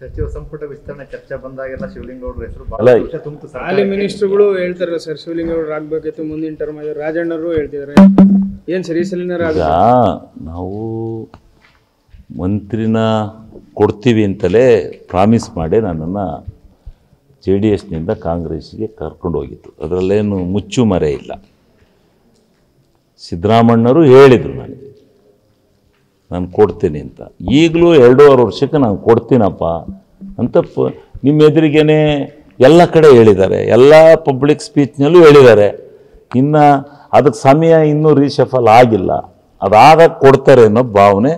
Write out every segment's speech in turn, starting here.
ಸಚಿವ ಸಂಪುಟ ವಿಸ್ತರಣೆ ಚರ್ಚೆ ಬಂದಾಗೆಲ್ಲ ಶಿವಲಿಂಗೌಡರ ಹೆಸರು ಹಾಲಿ ಮಿನಿಸ್ಟರ್ಗಳು ಹೇಳ್ತಾರಲ್ಲ ಸರ್, ಶಿವಲಿಂಗೌಡರು ಆಗ್ಬೇಕಿತ್ತು ಮುಂದಿನ ಟರ್ಮ್. ರಾಜಣ್ಣರು ಹೇಳ್ತಿದ್ದಾರೆ. ಏನು ಸರಿ ಸಲಿನಾರ ನಾವು ಮಂತ್ರಿನ ಕೊಡ್ತೀವಿ ಅಂತಲೇ ಪ್ರಾಮಿಸ್ ಮಾಡಿ ನನ್ನನ್ನು JDSನಿಂದ ಕಾಂಗ್ರೆಸ್ಸಿಗೆ ಕರ್ಕೊಂಡು ಹೋಗಿತ್ತು. ಅದರಲ್ಲೇನು ಮುಚ್ಚು ಮರೆ ಇಲ್ಲ. ಸಿದ್ದರಾಮಣ್ಣರು ಹೇಳಿದರು ನನಗೆ ನಾನು ಕೊಡ್ತೀನಿ ಅಂತ. ಈಗಲೂ 2.5 ವರ್ಷಕ್ಕೆ ನಾನು ಕೊಡ್ತೀನಪ್ಪ ಅಂತ ನಿಮ್ಮ ಎದುರಿಗೇ ಎಲ್ಲ ಕಡೆ ಹೇಳಿದ್ದಾರೆ, ಎಲ್ಲ ಪಬ್ಲಿಕ್ ಸ್ಪೀಚ್ನಲ್ಲೂ ಹೇಳಿದ್ದಾರೆ. ಇನ್ನು ಅದಕ್ಕೆ ಸಮಯ ಇನ್ನೂ ರೀಶಫಲ್ ಆಗಿಲ್ಲ. ಅದಾಗ ಕೊಡ್ತಾರೆ ಅನ್ನೋ ಭಾವನೆ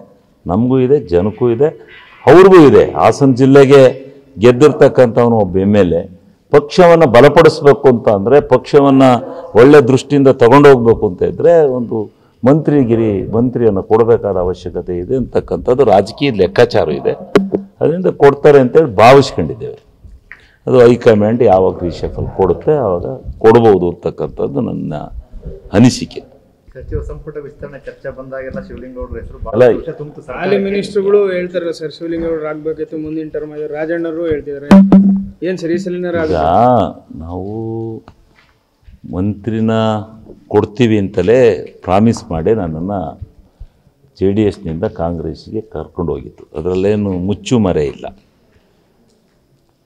ನಮಗೂ ಇದೆ, ಜನಕ್ಕೂ ಇದೆ, ಅವ್ರಿಗೂ ಇದೆ. ಹಾಸನ ಜಿಲ್ಲೆಗೆ ಗೆದ್ದಿರ್ತಕ್ಕಂಥವನು ಒಬ್ಬ MLA ಪಕ್ಷವನ್ನು ಬಲಪಡಿಸ್ಬೇಕು ಅಂತ ಅಂದರೆ, ಪಕ್ಷವನ್ನು ಒಳ್ಳೆ ದೃಷ್ಟಿಯಿಂದ ತಗೊಂಡೋಗ್ಬೇಕು ಅಂತ ಇದ್ದರೆ ಒಂದು ಮಂತ್ರಿಯನ್ನು ಕೊಡಬೇಕಾದ ಅವಶ್ಯಕತೆ ಇದೆ ಅಂತಕ್ಕಂಥದ್ದು ರಾಜಕೀಯ ಲೆಕ್ಕಾಚಾರ ಇದೆ. ಅದರಿಂದ ಕೊಡ್ತಾರೆ ಅಂತೇಳಿ ಭಾವಿಸ್ಕೊಂಡಿದ್ದೇವೆ. ಅದು ಹೈಕಮಾಂಡ್ ಯಾವಾಗ ರೀಶಫಲ್ ಕೊಡುತ್ತೆ ಆವಾಗ ಕೊಡ್ಬೋದು ಅಂತಕ್ಕಂಥದ್ದು ನನ್ನ ಅನಿಸಿಕೆ. ಸಚಿವ ಸಂಪುಟ ವಿಸ್ತರಣೆ ಚರ್ಚೆ ಬಂದಾಗೆಲ್ಲ ಶಿವಲಿಂಗೌಡರ ಹೆಸರು ಹಾಲಿ ಮಿನಿಸ್ಟರ್ಗಳು ಹೇಳ್ತಾರಲ್ಲ ಸರ್, ಶಿವಲಿಂಗೌಡರು ಆಗ್ಬೇಕಿತ್ತು ಮುಂದಿನ ಟರ್ಮ್. ರಾಜಣ್ಣರು ಹೇಳ್ತಿದ್ದಾರೆ. ಏನು ಸರಿ ಸಲಿನಾರ ನಾವು ಮಂತ್ರಿನ ಕೊಡ್ತೀವಿ ಅಂತಲೇ ಪ್ರಾಮಿಸ್ ಮಾಡಿ ನನ್ನನ್ನು JDSನಿಂದ ಕಾಂಗ್ರೆಸ್ಸಿಗೆ ಕರ್ಕೊಂಡು ಹೋಗಿತ್ತು. ಅದರಲ್ಲೇನು ಮುಚ್ಚು ಮರೆ ಇಲ್ಲ.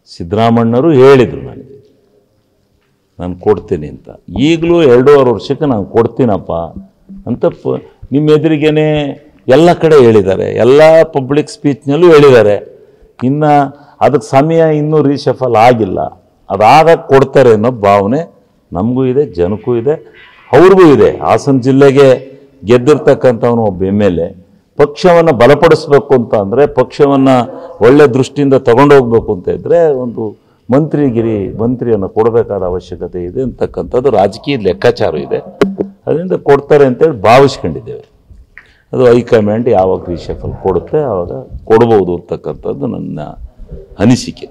ಸಿದ್ದರಾಮಣ್ಣರು ಹೇಳಿದರು ನನಗೆ ನಾನು ಕೊಡ್ತೀನಿ ಅಂತ. ಈಗಲೂ 2.5 ವರ್ಷಕ್ಕೆ ನಾನು ಕೊಡ್ತೀನಪ್ಪ ಅಂತ ನಿಮ್ಮ ಎದುರಿಗೇ ಎಲ್ಲ ಕಡೆ ಹೇಳಿದ್ದಾರೆ, ಎಲ್ಲ ಪಬ್ಲಿಕ್ ಸ್ಪೀಚ್ನಲ್ಲೂ ಹೇಳಿದ್ದಾರೆ. ಇನ್ನು ಅದಕ್ಕೆ ಸಮಯ ಇನ್ನೂ ರೀಶಫಲ್ ಆಗಿಲ್ಲ. ಅದಾಗ ಕೊಡ್ತಾರೆ ಅನ್ನೋ ಭಾವನೆ ನಮಗೂ ಇದೆ, ಜನಕ್ಕೂ ಇದೆ, ಅವ್ರಿಗೂ ಇದೆ. ಹಾಸನ ಜಿಲ್ಲೆಗೆ ಗೆದ್ದಿರ್ತಕ್ಕಂಥವನು ಒಬ್ಬ MLA ಪಕ್ಷವನ್ನು ಬಲಪಡಿಸ್ಬೇಕು ಅಂತ ಅಂದರೆ, ಪಕ್ಷವನ್ನು ಒಳ್ಳೆ ದೃಷ್ಟಿಯಿಂದ ತಗೊಂಡೋಗ್ಬೇಕು ಅಂತ ಇದ್ದರೆ ಒಂದು ಮಂತ್ರಿಯನ್ನು ಕೊಡಬೇಕಾದ ಅವಶ್ಯಕತೆ ಇದೆ ಅಂತಕ್ಕಂಥದ್ದು ರಾಜಕೀಯ ಲೆಕ್ಕಾಚಾರ ಇದೆ. ಅದರಿಂದ ಕೊಡ್ತಾರೆ ಅಂತೇಳಿ ಭಾವಿಸ್ಕೊಂಡಿದ್ದೇವೆ. ಅದು ಹೈಕಮಾಂಡ್ ಯಾವಾಗ ರೀಶಫಲ್ ಕೊಡುತ್ತೆ ಆವಾಗ ಕೊಡ್ಬೋದು ಅಂತಕ್ಕಂಥದ್ದು ನನ್ನ ಅನಿಸಿಕೆ.